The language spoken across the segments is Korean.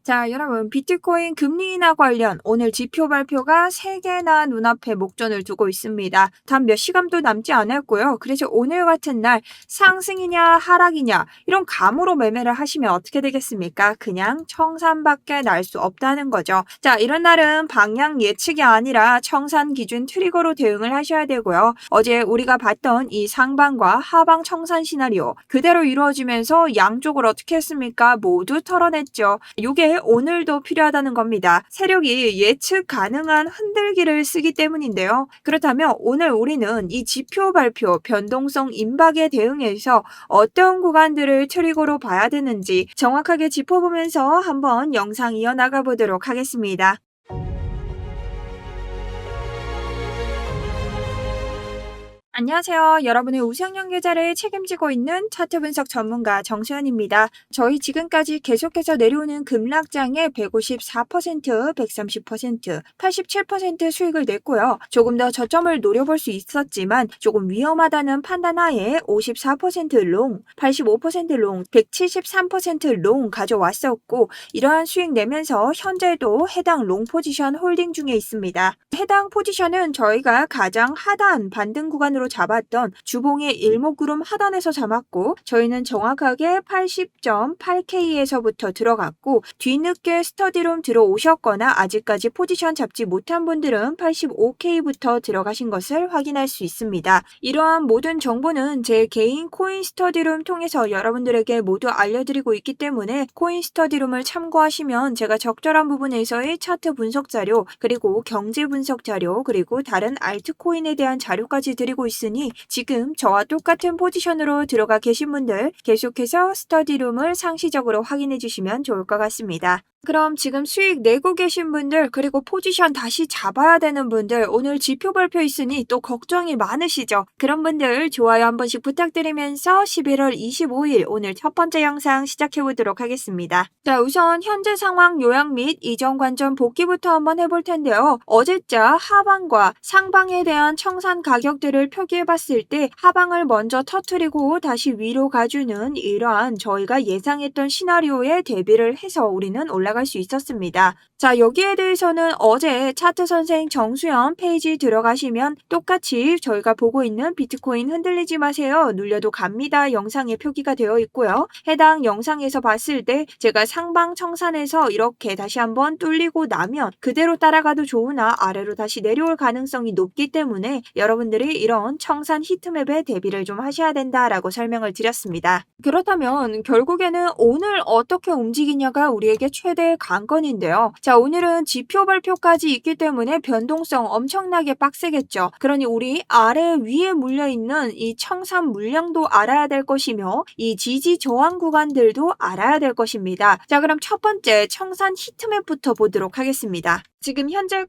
자, 여러분, 비트코인 금리 인하 관련 오늘 지표 발표가 3개나 눈앞에 목전을 두고 있습니다. 단 몇 시간도 남지 않았고요. 그래서 오늘 같은 날 상승이냐 하락이냐 이런 감으로 매매를 하시면 어떻게 되겠습니까? 그냥 청산밖에 날 수 없다는 거죠. 자, 이런 날은 방향 예측이 아니라 청산 기준 트리거로 대응을 하셔야 되고요. 어제 우리가 봤던 이 상방과 하방 청산 시나리오 그대로 이루어지면서 양쪽을 어떻게 했습니까? 모두 털어냈죠. 이게 오늘도 필요하다는 겁니다. 세력이 예측 가능한 흔들기를 쓰기 때문인데요. 그렇다면 오늘 우리는 이 지표 발표 변동성 임박에 대응해서 어떤 구간들을 트리거로 봐야 되는지 정확하게 짚어보면서 한번 영상 이어나가 보도록 하겠습니다. 안녕하세요. 여러분의 우상향 계좌를 책임지고 있는 차트 분석 전문가 정수연입니다. 저희 지금까지 계속해서 내려오는 급락장에 154%, 130%, 87% 수익을 냈고요. 조금 더 저점을 노려볼 수 있었지만 조금 위험하다는 판단하에 54% 롱, 85% 롱, 173% 롱 가져왔었고 이러한 수익 내면서 현재도 해당 롱 포지션 홀딩 중에 있습니다. 해당 포지션은 저희가 가장 하단 반등 구간으로 잡았던 주봉의 일목구름 하단에서 잡았고 저희는 정확하게 80.8K에서부터 들어갔고 뒤늦게 스터디룸 들어오셨거나 아직까지 포지션 잡지 못한 분들은 85K부터 들어가신 것을 확인할 수 있습니다. 이러한 모든 정보는 제 개인 코인 스터디룸 통해서 여러분들에게 모두 알려드리고 있기 때문에 코인 스터디룸을 참고하시면 제가 적절한 부분에서의 차트 분석 자료 그리고 경제 분석 자료 그리고 다른 알트코인에 대한 자료까지 드리고 있으니 지금 저와 똑같은 포지션으로 들어가 계신 분들 계속해서 스터디룸을 상시적으로 확인해 주시면 좋을 것 같습니다. 그럼 지금 수익 내고 계신 분들 그리고 포지션 다시 잡아야 되는 분들 오늘 지표 발표 있으니 또 걱정이 많으시죠? 그런 분들 좋아요 한 번씩 부탁드리면서 11월 25일 오늘 첫 번째 영상 시작해 보도록 하겠습니다. 자, 우선 현재 상황 요약 및 이전 관점 복기부터 한번 해볼 텐데요. 어제자 하방과 상방에 대한 청산 가격들을 표기해 봤을 때 하방을 먼저 터트리고 다시 위로 가주는 이러한 저희가 예상했던 시나리오에 대비를 해서 우리는 올라갈 수 있었습니다. 자, 여기에 대해서는 어제 차트 선생 정수연 페이지 들어가시면 똑같이 저희가 보고 있는 비트코인 흔들리지 마세요 눌려도 갑니다 영상에 표기가 되어 있고요. 해당 영상에서 봤을 때 제가 상방 청산에서 이렇게 다시 한번 뚫리고 나면 그대로 따라가도 좋으나 아래로 다시 내려올 가능성이 높기 때문에 여러분들이 이런 청산 히트맵에 대비를 좀 하셔야 된다라고 설명을 드렸습니다. 그렇다면 결국에는 오늘 어떻게 움직이냐가 우리에게 최대의 관건인데요. 자, 오늘은 지표 발표까지 있기 때문에 변동성 엄청나게 빡세겠죠. 그러니 우리 아래 위에 물려있는 이 청산 물량도 알아야 될 것이며 이 지지 저항 구간들도 알아야 될 것입니다. 자, 그럼 첫 번째 청산 히트맵부터 보도록 하겠습니다. 지금 현재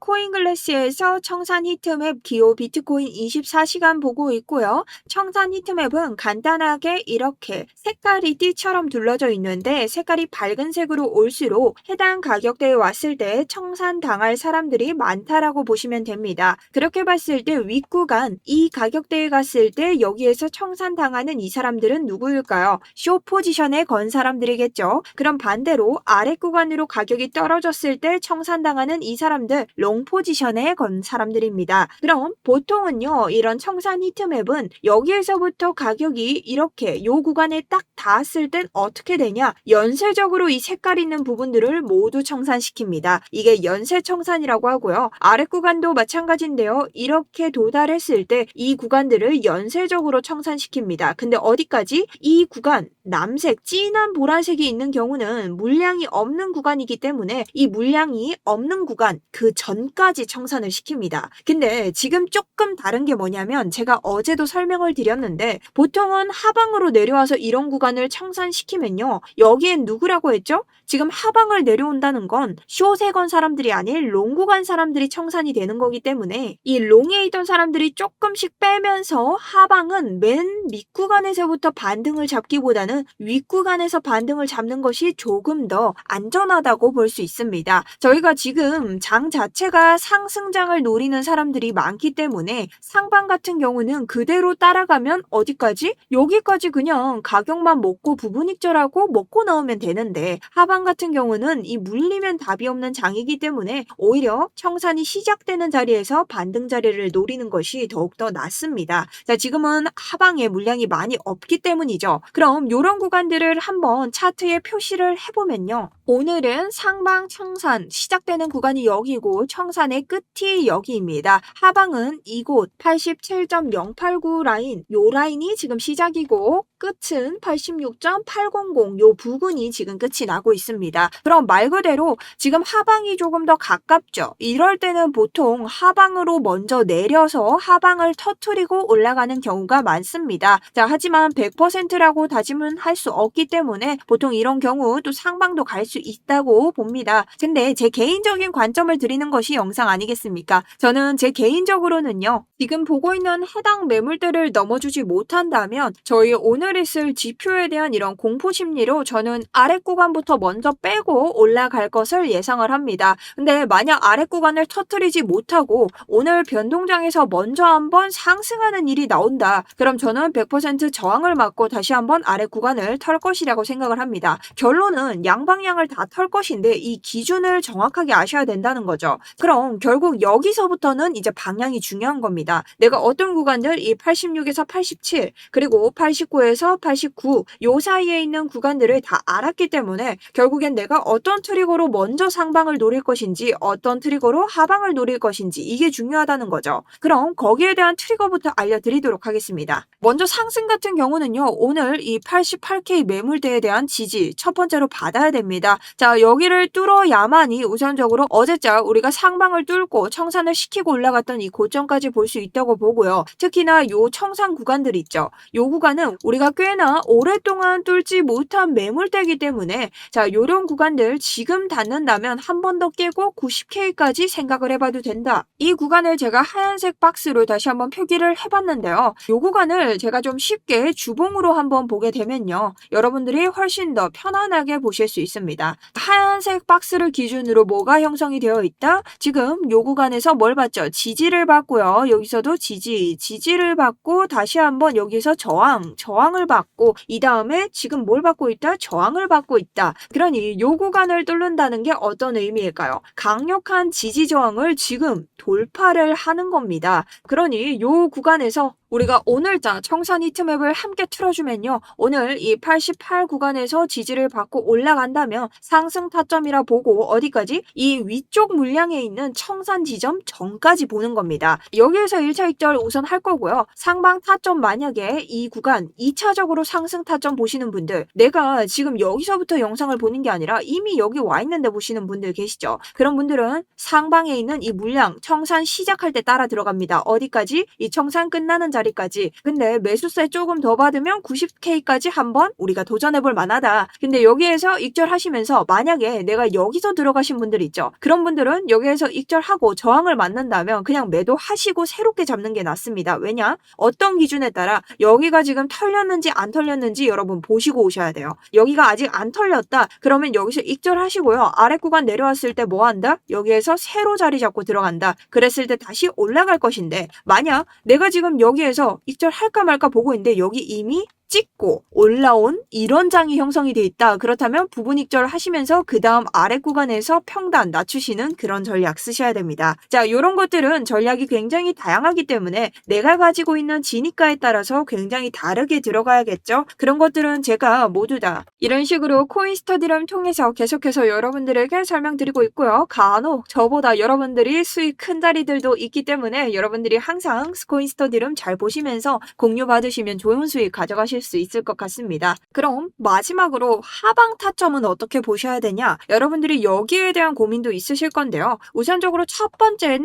코인글래스에서 청산 히트맵 기호 비트코인 24시간 보고 있고요. 청산 히트맵은 간단하게 이렇게 색깔이 띠처럼 둘러져 있는데 색깔이 밝은 색으로 올수록 해당 가격대에 왔을 때 청산 당할 사람들이 많다라고 보시면 됩니다. 그렇게 봤을 때 윗구간 이 가격대에 갔을 때 여기에서 청산 당하는 이 사람들은 누구일까요? 숏 포지션에 건 사람들이겠죠. 그럼 반대로 아래 구간으로 가격이 떨어졌을 때 청산 당하는 이 사람들 롱 포지션에 건 사람들입니다. 그럼 보통은요 이런 청산 히트맵은 여기에서부터 가격이 이렇게 요 구간에 딱 닿았을 땐 어떻게 되냐 연쇄적으로 이 색깔 있는 부분들을 모두 청산시킵니다. 이게 연쇄 청산이라고 하고요. 아래 구간도 마찬가지인데요. 이렇게 도달했을 때 이 구간들을 연쇄적으로 청산시킵니다. 근데 어디까지? 이 구간 남색 진한 보라색이 있는 경우는 물량이 없는 구간이기 때문에 이 물량이 없는 구간 그 전까지 청산을 시킵니다. 근데 지금 조금 다른 게 뭐냐면 제가 어제도 설명을 드렸는데 보통은 하방으로 내려와서 이런 구간을 청산시키면요. 여기엔 누구라고 했죠? 지금 하방을 내려온다는 건 숏에 건 사람들이 아닌 롱 구간 사람들이 청산이 되는 거기 때문에 이 롱에 있던 사람들이 조금씩 빼면서 하방은 맨 밑구간에서부터 반등을 잡기보다는 윗구간에서 반등을 잡는 것이 조금 더 안전하다고 볼 수 있습니다. 저희가 지금 장 자체가 상승장을 노리는 사람들이 많기 때문에 상방 같은 경우는 그대로 따라가면 어디까지? 여기까지 그냥 가격만 먹고 부분익절하고 먹고 나오면 되는데 하방 같은 경우는 이 물리면 답이 없는 장이기 때문에 오히려 청산이 시작되는 자리에서 반등 자리를 노리는 것이 더욱더 낫습니다. 자, 지금은 하방에 물량이 많이 없기 때문이죠. 그럼 이런 구간들을 한번 차트에 표시를 해보면요. 오늘은 상방 청산 시작되는 구간이 여기고 청산의 끝이 여기입니다. 하방은 이곳 87.089 라인, 요 라인이 지금 시작이고 끝은 86.800, 요 부근이 지금 끝이 나고 있습니다. 그럼 말 그대로 지금 하방이 조금 더 가깝죠. 이럴 때는 보통 하방으로 먼저 내려서 하방을 터트리고 올라가는 경우가 많습니다. 자, 하지만 100%라고 다짐은 할 수 없기 때문에 보통 이런 경우 또 상방도 갈 수 있다고 봅니다. 근데 제 개인적인 관점을 드리는 것이 영상 아니겠습니까? 저는 제 개인적으로는요. 지금 보고 있는 해당 매물대를 넘어주지 못한다면 저희 오늘 있을 지표에 대한 이런 공포 심리로 저는 아래 구간부터 먼저 빼고 올라갈 것을 예상을 합니다. 근데 만약 아래 구간을 터뜨리지 못하고 오늘 변동장에서 먼저 한번 상승하는 일이 나온다. 그럼 저는 100% 저항을 맞고 다시 한번 아래 구간을 털 것이라고 생각을 합니다. 결론은 양방향을 다 털 것인데 이 기준을 정확하게 아셔야 된다는 거죠. 그럼 결국 여기서부터는 이제 방향이 중요한 겁니다. 내가 어떤 구간들 이 86에서 87 그리고 89에서 89 요 사이에 있는 구간들을 다 알았기 때문에 결국엔 내가 어떤 트리거로 먼저 상방을 노릴 것인지 어떤 트리거로 하방을 노릴 것인지 이게 중요하다는 거죠. 그럼 거기에 대한 트리거부터 알려드리도록 하겠습니다. 먼저 상승 같은 경우는요. 오늘 이 88K 매물대에 대한 지지 첫 번째로 받아야 됩니다. 자, 여기를 뚫어야만이 우선적으로 어제자 우리가 상방을 뚫고 청산을 시키고 올라갔던 이 고점까지 볼 수 있다고 보고요. 특히나 요 청산 구간들 있죠. 요 구간은 우리가 꽤나 오랫동안 뚫지 못한 매물대이기 때문에 자, 요런 구간들 지금 닿는다면 한 번 더 깨고 90K까지 생각을 해봐도 된다. 이 구간을 제가 하얀색 박스로 다시 한번 표기를 해봤는데요. 요 구간을 제가 좀 쉽게 주봉으로 한번 보게 되면요. 여러분들이 훨씬 더 편안하게 보실 수 있습니다. 하얀색 박스를 기준으로 뭐가 형성이 되어 있다? 지금 요 구간에서 뭘 봤죠? 지지를 받고요. 여기서도 지지를 받고 다시 한번 여기서 저항을 받고 이 다음에 지금 뭘 받고 있다? 저항을 받고 있다. 그러니 요 구간을 뚫는다는 게 어떤 의미일까요? 강력한 지지 저항을 지금 돌파를 하는 겁니다. 그러니 요 구간에서 우리가 오늘자 청산 히트맵을 함께 틀어주면요. 오늘 이 88 구간에서 지지를 받고 올라간다면 상승 타점이라 보고 어디까지? 이 위쪽 물량에 있는 청산 지점 전까지 보는 겁니다. 여기에서 1차 익절 우선 할 거고요. 상방 타점 만약에 이 구간 2차적으로 상승 타점 보시는 분들 내가 지금 여기서부터 영상을 보는 게 아니라 이미 여기 와 있는데 보시는 분들 계시죠? 그런 분들은 상방에 있는 이 물량 청산 시작할 때 따라 들어갑니다. 어디까지? 이 청산 끝나는 자리까지. 근데 매수세 조금 더 받으면 90K까지 한번 우리가 도전해볼 만하다. 근데 여기에서 익절하시면서 만약에 내가 여기서 들어가신 분들 있죠. 그런 분들은 여기에서 익절하고 저항을 맞는다면 그냥 매도하시고 새롭게 잡는 게 낫습니다. 왜냐? 어떤 기준에 따라 여기가 지금 털렸는지 안 털렸는지 여러분 보시고 오셔야 돼요. 여기가 아직 안 털렸다. 그러면 여기서 익절하시고요. 아래 구간 내려왔을 때 뭐 한다? 여기에서 새로 자리 잡고 들어간다. 그랬을 때 다시 올라갈 것인데 만약 내가 지금 여기에서 익절할까 말까 보고 있는데 여기 이미 찍고 올라온 이런 장이 형성이 돼 있다. 그렇다면 부분 익절 하시면서 그 다음 아래 구간에서 평단 낮추시는 그런 전략 쓰셔야 됩니다. 자, 이런 것들은 전략이 굉장히 다양하기 때문에 내가 가지고 있는 진입가에 따라서 굉장히 다르게 들어가야겠죠. 그런 것들은 제가 모두 다 이런 식으로 코인 스터디를 통해서 계속해서 여러분들에게 설명드리고 있고요. 간혹 저보다 여러분들이 수익 큰 자리들도 있기 때문에 여러분들이 항상 코인 스터디를 잘 보시면서 공유 받으시면 좋은 수익 가져가실 수 있을 것 같습니다. 그럼 마지막으로 하방 타점은 어떻게 보셔야 되냐? 여러분들이 여기에 대한 고민도 있으실 건데요. 우선적으로 첫 번째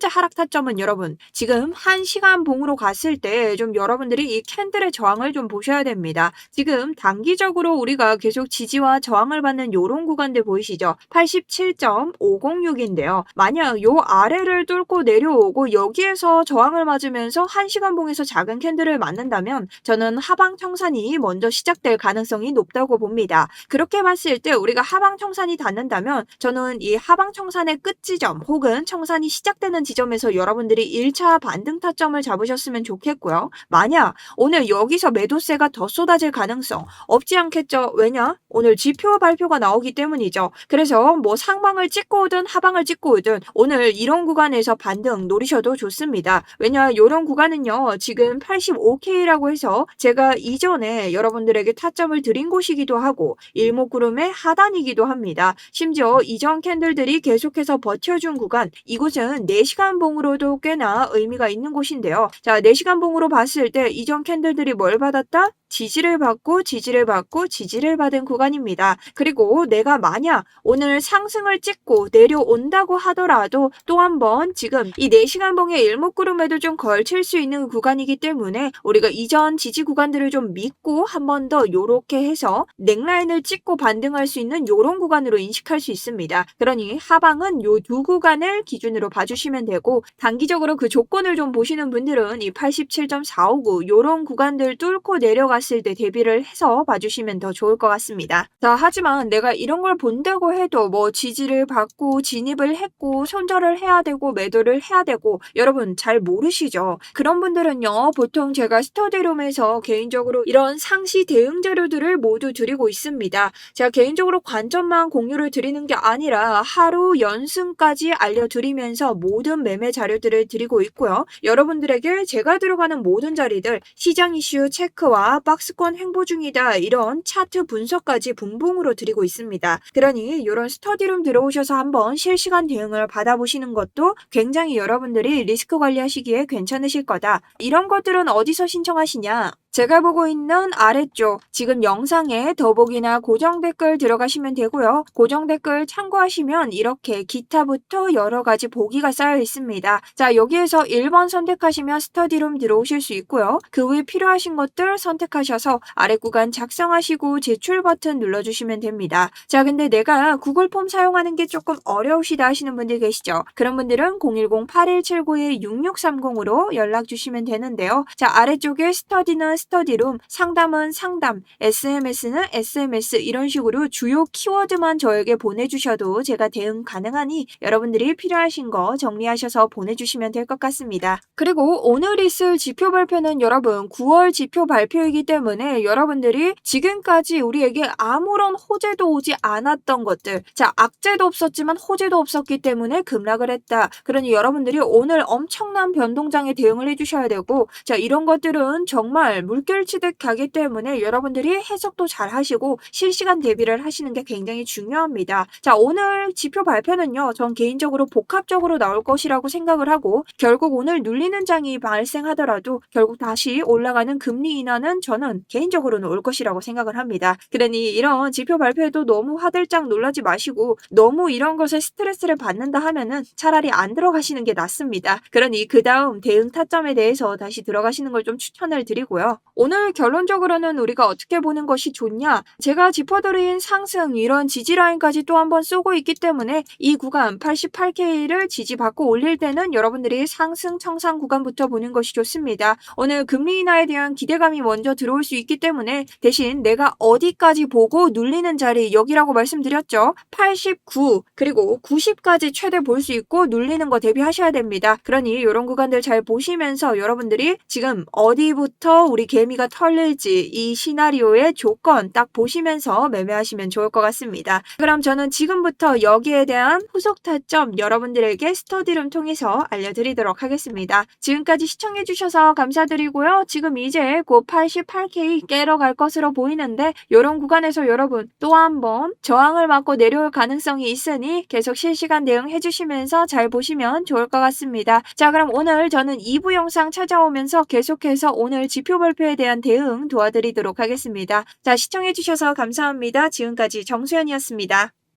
하락 타점은 여러분 지금 1시간 봉으로 갔을 때 좀 여러분들이 이 캔들의 저항을 좀 보셔야 됩니다. 지금 단기적으로 우리가 계속 지지와 저항을 받는 요런 구간들 보이시죠? 87.506인데요. 만약 요 아래를 뚫고 내려오고 여기에서 저항을 맞으면서 1시간 봉에서 작은 캔들을 맞는다면 저는 하방 하방 청산이 먼저 시작될 가능성이 높다고 봅니다. 그렇게 봤을 때 우리가 하방 청산이 닿는다면 저는 이 하방 청산의 끝 지점 혹은 청산이 시작되는 지점에서 여러분들이 1차 반등 타점을 잡으셨으면 좋겠고요. 만약 오늘 여기서 매도세가 더 쏟아질 가능성 없지 않겠죠? 왜냐? 오늘 지표 발표가 나오기 때문이죠. 그래서 뭐 상방을 찍고 오든 하방을 찍고 오든 오늘 이런 구간에서 반등 노리셔도 좋습니다. 왜냐? 이런 구간은요. 지금 85K라고 해서 제가 이전에 여러분들에게 타점을 드린 곳이기도 하고 일목구름의 하단이기도 합니다. 심지어 이전 캔들들이 계속해서 버텨준 구간 이곳은 4시간 봉으로도 꽤나 의미가 있는 곳인데요. 자, 4시간 봉으로 봤을 때 이전 캔들들이 뭘 받았다? 지지를 받고 지지를 받고 지지를 받은 구간입니다. 그리고 내가 만약 오늘 상승을 찍고 내려온다고 하더라도 또 한 번 지금 이 4시간 봉의 일목구름에도 좀 걸칠 수 있는 구간이기 때문에 우리가 이전 지지 구간들을 좀 믿고 한 번 더 요렇게 해서 넥라인을 찍고 반등할 수 있는 요런 구간으로 인식할 수 있습니다. 그러니 하방은 요 두 구간을 기준으로 봐주시면 되고 단기적으로 그 조건을 좀 보시는 분들은 이 87.459 요런 구간들 뚫고 내려갔을 때 대비를 해서 봐주시면 더 좋을 것 같습니다. 자, 하지만 내가 이런 걸 본다고 해도 뭐 지지를 받고 진입을 했고 손절을 해야 되고 매도를 해야 되고 여러분 잘 모르시죠? 그런 분들은요 보통 제가 스터디룸에서 개인적으로 이런 상시 대응 자료들을 모두 드리고 있습니다. 제가 개인적으로 관점만 공유를 드리는 게 아니라 하루 연승까지 알려드리면서 모든 매매 자료들을 드리고 있고요. 여러분들에게 제가 들어가는 모든 자리들 시장 이슈 체크와 박스권 횡보 중이다 이런 차트 분석까지 분봉으로 드리고 있습니다. 그러니 이런 스터디룸 들어오셔서 한번 실시간 대응을 받아보시는 것도 굉장히 여러분들이 리스크 관리하시기에 괜찮으실 거다. 이런 것들은 어디서 신청하시냐? 제가 보고 있는 아래쪽 지금 영상에 더보기나 고정 댓글 들어가시면 되고요. 고정 댓글 참고하시면 이렇게 기타부터 여러 가지 보기가 쌓여 있습니다. 자, 여기에서 1번 선택하시면 스터디룸 들어오실 수 있고요. 그 후에 필요하신 것들 선택하셔서 아래 구간 작성하시고 제출 버튼 눌러주시면 됩니다. 자, 근데 내가 구글 폼 사용하는 게 조금 어려우시다 하시는 분들 계시죠? 그런 분들은 010-8179-6630으로 연락 주시면 되는데요. 자, 아래쪽에 스터디는 스터디룸, 상담은 상담, SMS는 SMS 이런 식으로 주요 키워드만 저에게 보내주셔도 제가 대응 가능하니 여러분들이 필요하신 거 정리하셔서 보내주시면 될 것 같습니다. 그리고 오늘 있을 지표 발표는 여러분 9월 지표 발표이기 때문에 여러분들이 지금까지 우리에게 아무런 호재도 오지 않았던 것들 자, 악재도 없었지만 호재도 없었기 때문에 급락을 했다. 그러니 여러분들이 오늘 엄청난 변동장에 대응을 해주셔야 되고 자, 이런 것들은 정말 물결치듯 가기 때문에 여러분들이 해석도 잘 하시고 실시간 대비를 하시는 게 굉장히 중요합니다. 자, 오늘 지표 발표는요. 전 개인적으로 복합적으로 나올 것이라고 생각을 하고 결국 오늘 눌리는 장이 발생하더라도 결국 다시 올라가는 금리 인하는 저는 개인적으로는 올 것이라고 생각을 합니다. 그러니 이런 지표 발표에도 너무 화들짝 놀라지 마시고 너무 이런 것에 스트레스를 받는다 하면은 차라리 안 들어가시는 게 낫습니다. 그러니 그 다음 대응 타점에 대해서 다시 들어가시는 걸 좀 추천을 드리고요. 오늘 결론적으로는 우리가 어떻게 보는 것이 좋냐? 제가 짚어드린 상승 이런 지지라인까지 또 한번 쏘고 있기 때문에 이 구간 88K를 지지받고 올릴 때는 여러분들이 상승 청산 구간부터 보는 것이 좋습니다. 오늘 금리 인하에 대한 기대감이 먼저 들어올 수 있기 때문에 대신 내가 어디까지 보고 눌리는 자리 여기라고 말씀드렸죠. 89 그리고 90까지 최대 볼 수 있고 눌리는 거 대비하셔야 됩니다. 그러니 이런 구간들 잘 보시면서 여러분들이 지금 어디부터 우리 개미가 털릴지 이 시나리오의 조건 딱 보시면서 매매하시면 좋을 것 같습니다. 그럼 저는 지금부터 여기에 대한 후속 타점 여러분들에게 스터디룸 통해서 알려드리도록 하겠습니다. 지금까지 시청해주셔서 감사드리고요. 지금 이제 곧 88K 깨러 갈 것으로 보이는데 이런 구간에서 여러분 또 한번 저항을 맞고 내려올 가능성이 있으니 계속 실시간 대응 해주시면서 잘 보시면 좋을 것 같습니다. 자, 그럼 오늘 저는 2부 영상 찾아오면서 계속해서 오늘 지표 발표에 대한 대응 도와드리도록 하겠습니다. 자, 시청해주셔서 감사합니다. 지금까지 정수연이었습니다.